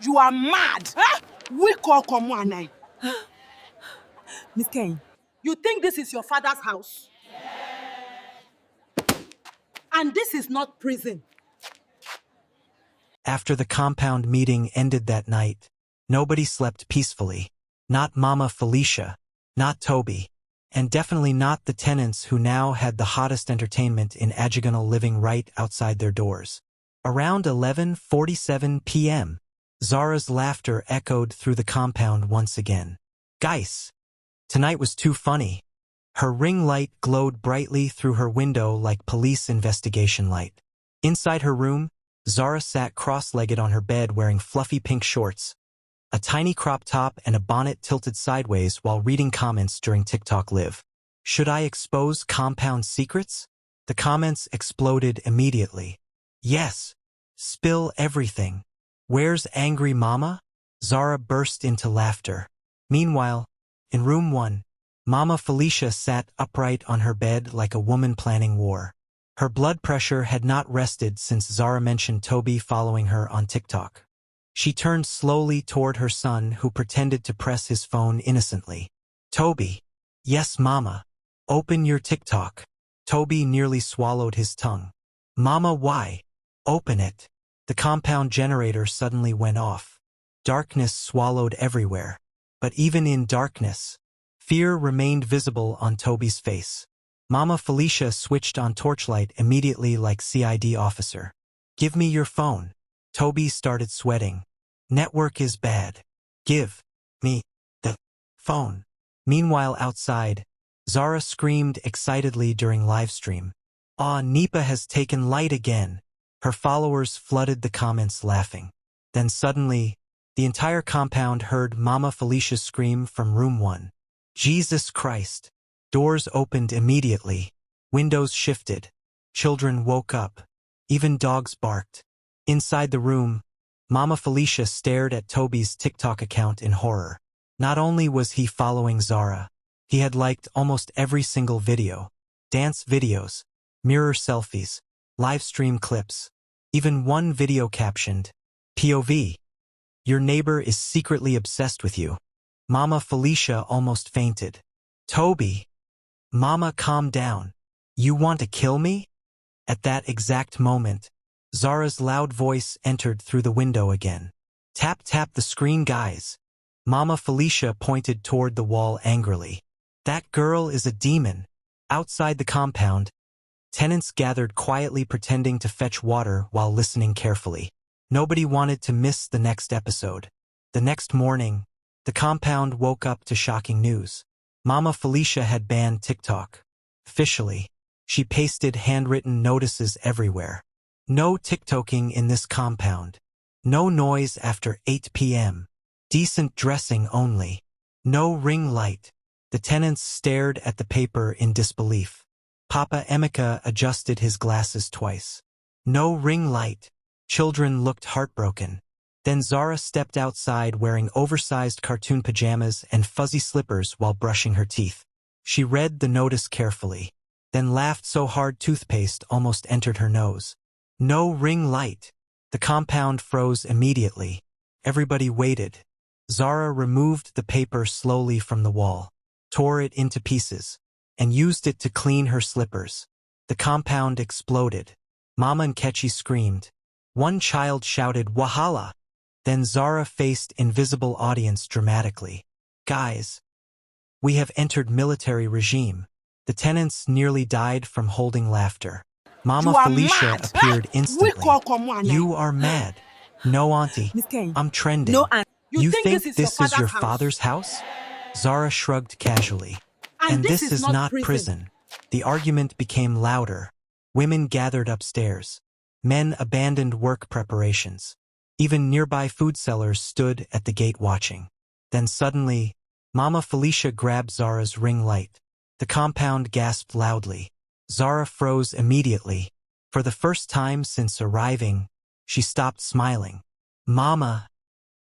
You are mad. Huh? We call Komwanai. Miss Kane. You think this is your father's house? And this is not prison. After the compound meeting ended that night, nobody slept peacefully. Not Mama Felicia, not Toby, and definitely not the tenants who now had the hottest entertainment in Agiganal living right outside their doors. Around 11:47 p.m., Zara's laughter echoed through the compound once again. Guys, tonight was too funny. Her ring light glowed brightly through her window like police investigation light. Inside her room, Zara sat cross-legged on her bed wearing fluffy pink shorts, a tiny crop top and a bonnet tilted sideways while reading comments during TikTok Live. Should I expose compound secrets? The comments exploded immediately. Yes. Spill everything. Where's angry mama? Zara burst into laughter. Meanwhile, in room 1, Mama Felicia sat upright on her bed like a woman planning war. Her blood pressure had not rested since Zara mentioned Toby following her on TikTok. She turned slowly toward her son, who pretended to press his phone innocently. Toby. Yes, Mama. Open your TikTok. Toby nearly swallowed his tongue. Mama, why? Open it. The compound generator suddenly went off. Darkness swallowed everywhere. But even in darkness, fear remained visible on Toby's face. Mama Felicia switched on torchlight immediately like CID officer. Give me your phone. Toby started sweating. Network is bad. Give me the phone. Meanwhile outside, Zara screamed excitedly during livestream. Ah, Nipa has taken light again. Her followers flooded the comments laughing. Then suddenly, the entire compound heard Mama Felicia scream from room 1. Jesus Christ. Doors opened immediately. Windows shifted. Children woke up. Even dogs barked. Inside the room, Mama Felicia stared at Toby's TikTok account in horror. Not only was he following Zara, he had liked almost every single video. Dance videos, mirror selfies, live stream clips, even one video captioned, POV. Your neighbor is secretly obsessed with you. Mama Felicia almost fainted. Toby. Mama, calm down. You want to kill me? At that exact moment, Zara's loud voice entered through the window again. Tap tap the screen, guys. Mama Felicia pointed toward the wall angrily. That girl is a demon. Outside the compound, tenants gathered quietly pretending to fetch water while listening carefully. Nobody wanted to miss the next episode. The next morning, the compound woke up to shocking news. Mama Felicia had banned TikTok. Officially, she pasted handwritten notices everywhere. No TikToking in this compound. No noise after 8 p.m. Decent dressing only. No ring light. The tenants stared at the paper in disbelief. Papa Emeka adjusted his glasses twice. No ring light. Children looked heartbroken. Then Zara stepped outside wearing oversized cartoon pajamas and fuzzy slippers while brushing her teeth. She read the notice carefully, then laughed so hard toothpaste almost entered her nose. No ring light. The compound froze immediately. Everybody waited. Zara removed the paper slowly from the wall, tore it into pieces, and used it to clean her slippers. The compound exploded. Mama Nkechi screamed. One child shouted, Wahala! Then Zara faced invisible audience dramatically. Guys, we have entered military regime. The tenants nearly died from holding laughter. Mama Felicia appeared instantly. You are mad. No, Auntie. Miss Kane. I'm trending. No, Aunt. You think this is your father's house? Zara shrugged casually. And this is not prison. The argument became louder. Women gathered upstairs. Men abandoned work preparations. Even nearby food sellers stood at the gate watching. Then suddenly, Mama Felicia grabbed Zara's ring light. The compound gasped loudly. Zara froze immediately. For the first time since arriving, she stopped smiling. Mama,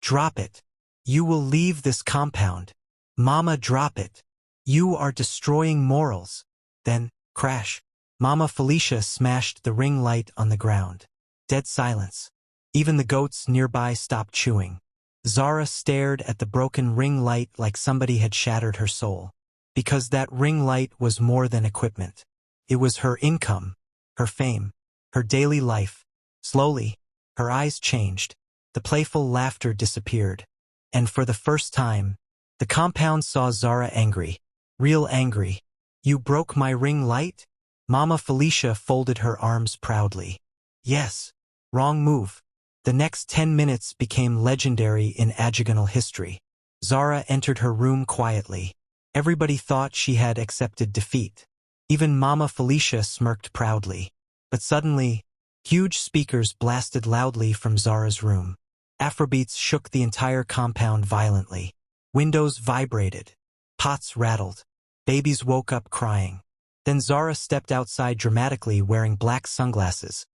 drop it. You will leave this compound. Mama, drop it. You are destroying morals. Then, crash. Mama Felicia smashed the ring light on the ground. Dead silence. Even the goats nearby stopped chewing. Zara stared at the broken ring light like somebody had shattered her soul. Because that ring light was more than equipment. It was her income, her fame, her daily life. Slowly, her eyes changed. The playful laughter disappeared. And for the first time, the compound saw Zara angry. Real angry. You broke my ring light? Mama Felicia folded her arms proudly. Yes. Wrong move. The next 10 minutes became legendary in Ajagonal history. Zara entered her room quietly. Everybody thought she had accepted defeat. Even Mama Felicia smirked proudly. But suddenly, huge speakers blasted loudly from Zara's room. Afrobeats shook the entire compound violently. Windows vibrated. Pots rattled. Babies woke up crying. Then Zara stepped outside dramatically wearing black sunglasses,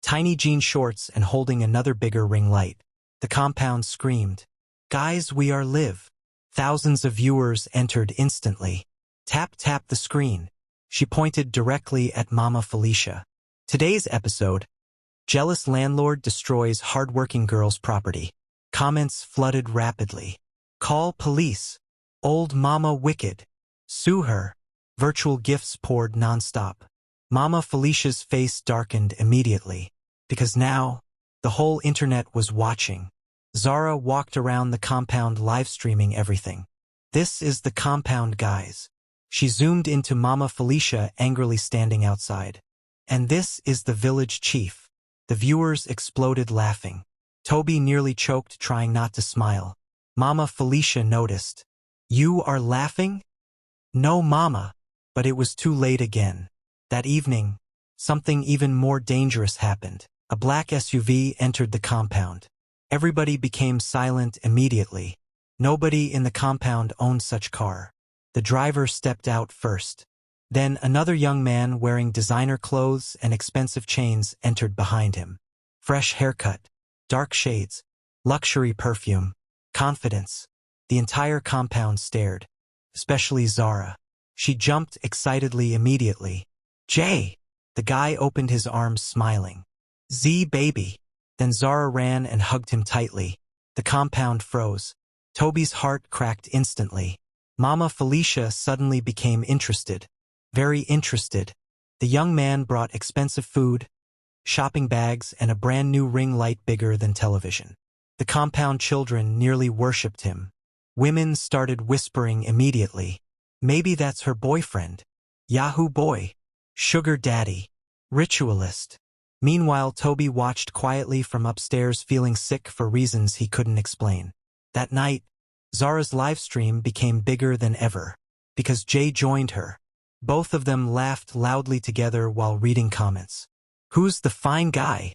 tiny jean shorts and holding another bigger ring light. The compound screamed, "Guys, we are live." Thousands of viewers entered instantly. Tap tap the screen. She pointed directly at Mama Felicia. Today's episode, jealous landlord destroys hardworking girl's property. Comments flooded rapidly. Call police. Old mama wicked. Sue her. Virtual gifts poured nonstop. Mama Felicia's face darkened immediately. Because now, the whole internet was watching. Zara walked around the compound live streaming everything. This is the compound, guys. She zoomed into Mama Felicia angrily standing outside. And this is the village chief. The viewers exploded laughing. Toby nearly choked trying not to smile. Mama Felicia noticed. You are laughing? No, Mama. But it was too late again. That evening, something even more dangerous happened. A black SUV entered the compound. Everybody became silent immediately. Nobody in the compound owned such car. The driver stepped out first. Then another young man wearing designer clothes and expensive chains entered behind him. Fresh haircut, dark shades, luxury perfume, confidence. The entire compound stared. Especially Zara. She jumped excitedly immediately. Jay! The guy opened his arms smiling. Z baby. Then Zara ran and hugged him tightly. The compound froze. Toby's heart cracked instantly. Mama Felicia suddenly became interested. Very interested. The young man brought expensive food, shopping bags, and a brand new ring light bigger than television. The compound children nearly worshipped him. Women started whispering immediately. Maybe that's her boyfriend. Yahoo boy. Sugar daddy. Ritualist. Meanwhile, Toby watched quietly from upstairs feeling sick for reasons he couldn't explain. That night, Zara's livestream became bigger than ever. Because Jay joined her. Both of them laughed loudly together while reading comments. Who's the fine guy?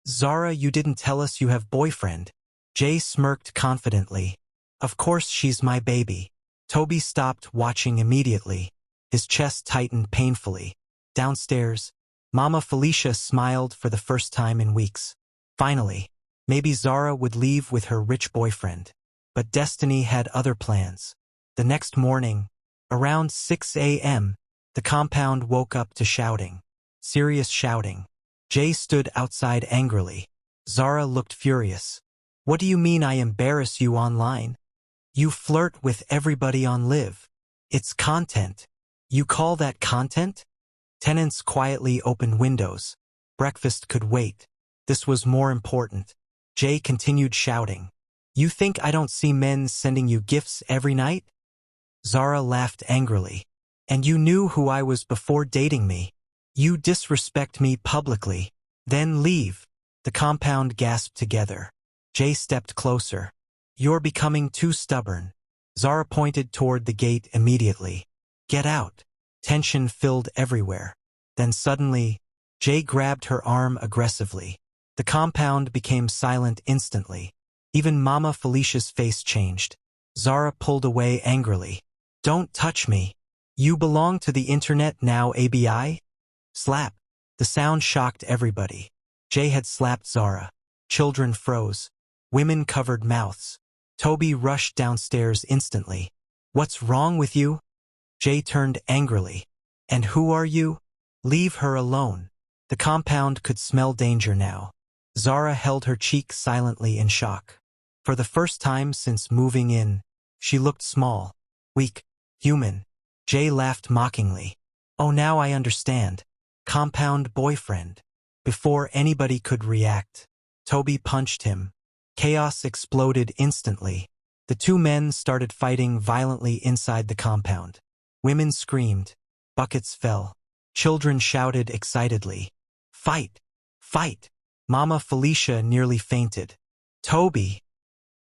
Zara, you didn't tell us you have boyfriend. Jay smirked confidently. Of course she's my baby. Toby stopped watching immediately. His chest tightened painfully. Downstairs, Mama Felicia smiled for the first time in weeks. Finally, maybe Zara would leave with her rich boyfriend. But destiny had other plans. The next morning, around 6 a.m., the compound woke up to shouting. Serious shouting. Jay stood outside angrily. Zara looked furious. What do you mean I embarrass you online? You flirt with everybody on Live. It's content. You call that content? Tenants quietly opened windows. Breakfast could wait. This was more important. Jay continued shouting. You think I don't see men sending you gifts every night? Zara laughed angrily. And you knew who I was before dating me. You disrespect me publicly. Then leave. The compound gasped together. Jay stepped closer. You're becoming too stubborn. Zara pointed toward the gate immediately. Get out. Tension filled everywhere. Then suddenly, Jay grabbed her arm aggressively. The compound became silent instantly. Even Mama Felicia's face changed. Zara pulled away angrily. Don't touch me. You belong to the internet now, ABI? Slap. The sound shocked everybody. Jay had slapped Zara. Children froze. Women covered mouths. Toby rushed downstairs instantly. What's wrong with you? Jay turned angrily. And who are you? Leave her alone. The compound could smell danger now. Zara held her cheek silently in shock. For the first time since moving in, she looked small, weak, human. Jay laughed mockingly. Oh, now I understand. Compound boyfriend. Before anybody could react, Toby punched him. Chaos exploded instantly. The two men started fighting violently inside the compound. Women screamed. Buckets fell. Children shouted excitedly. Fight! Fight! Mama Felicia nearly fainted. Toby!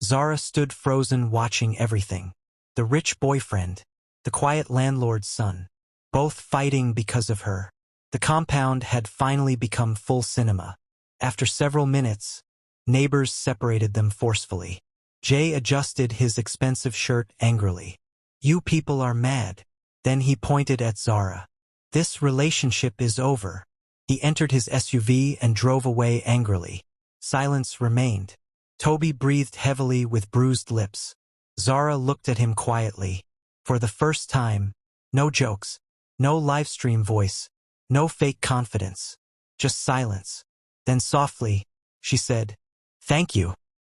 Zara stood frozen watching everything. The rich boyfriend, the quiet landlord's son, both fighting because of her. The compound had finally become full cinema. After several minutes, neighbors separated them forcefully. Jay adjusted his expensive shirt angrily. You people are mad. Then he pointed at Zara. This relationship is over. He entered his SUV and drove away angrily. Silence remained. Toby breathed heavily with bruised lips. Zara looked at him quietly. For the first time, no jokes, no livestream voice, no fake confidence, just silence. Then softly, she said, "Thank you."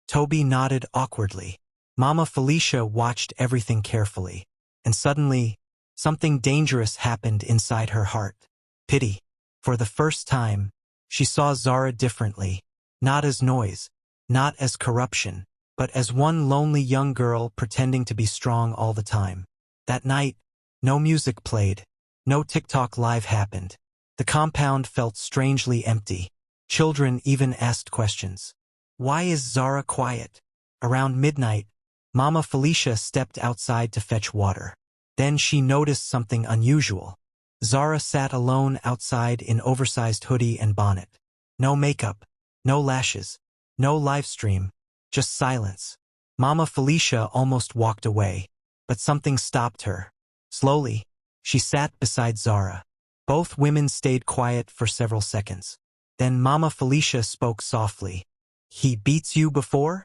Toby nodded awkwardly. Mama Felicia watched everything carefully. And suddenly, something dangerous happened inside her heart. Pity. For the first time, she saw Zara differently. Not as noise, not as corruption, but as one lonely young girl pretending to be strong all the time. That night, no music played, no TikTok live happened. The compound felt strangely empty. Children even asked questions. Why is Zara quiet? Around midnight, Mama Felicia stepped outside to fetch water. Then she noticed something unusual. Zara sat alone outside in oversized hoodie and bonnet. No makeup, no lashes, no live stream, just silence. Mama Felicia almost walked away, but something stopped her. Slowly, she sat beside Zara. Both women stayed quiet for several seconds. Then Mama Felicia spoke softly. He beats you before?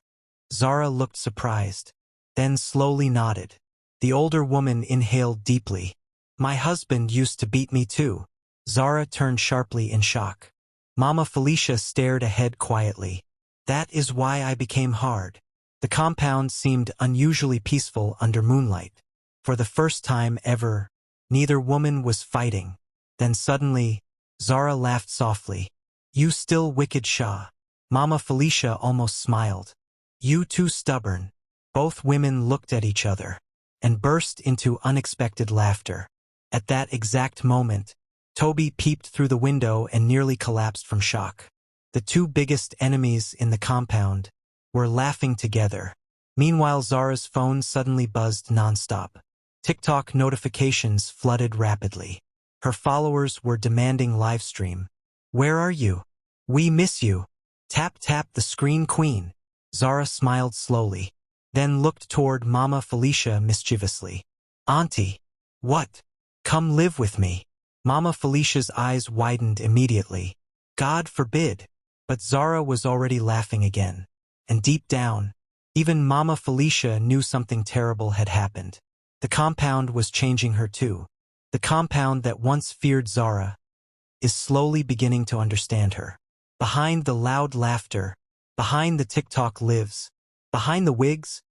Zara looked surprised, then slowly nodded. The older woman inhaled deeply. My husband used to beat me too. Zara turned sharply in shock. Mama Felicia stared ahead quietly. That is why I became hard. The compound seemed unusually peaceful under moonlight. For the first time ever, neither woman was fighting. Then suddenly, Zara laughed softly. You still wicked Shah. Mama Felicia almost smiled. You too stubborn. Both women looked at each other and burst into unexpected laughter. At that exact moment, Toby peeped through the window and nearly collapsed from shock. The two biggest enemies in the compound were laughing together. Meanwhile, Zara's phone suddenly buzzed nonstop. TikTok notifications flooded rapidly. Her followers were demanding livestream. Where are you? We miss you. Tap tap the screen queen. Zara smiled slowly, then looked toward Mama Felicia mischievously. Auntie. What? Come live with me. Mama Felicia's eyes widened immediately. God forbid. But Zara was already laughing again. And deep down, even Mama Felicia knew something terrible had happened. The compound was changing her too. The compound that once feared Zara is slowly beginning to understand her. Behind the loud laughter, behind the TikTok lives, behind the wigs,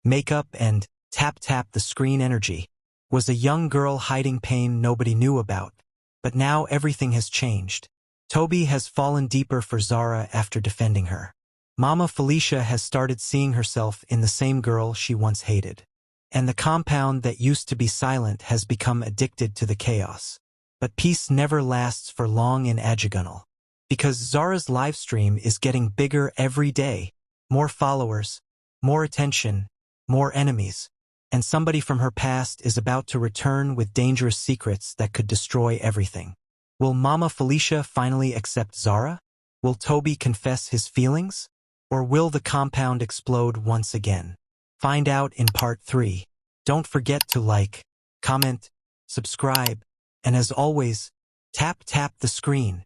makeup and tap-tap the screen energy, was a young girl hiding pain nobody knew about. But now everything has changed. Toby has fallen deeper for Zara after defending her. Mama Felicia has started seeing herself in the same girl she once hated. And the compound that used to be silent has become addicted to the chaos. But peace never lasts for long in Ajagunal. Because Zara's livestream is getting bigger every day. More followers, more attention, more enemies. And somebody from her past is about to return with dangerous secrets that could destroy everything. Will Mama Felicia finally accept Zara? Will Toby confess his feelings? Or will the compound explode once again? Find out in part 3. Don't forget to like, comment, subscribe, and as always, tap the screen.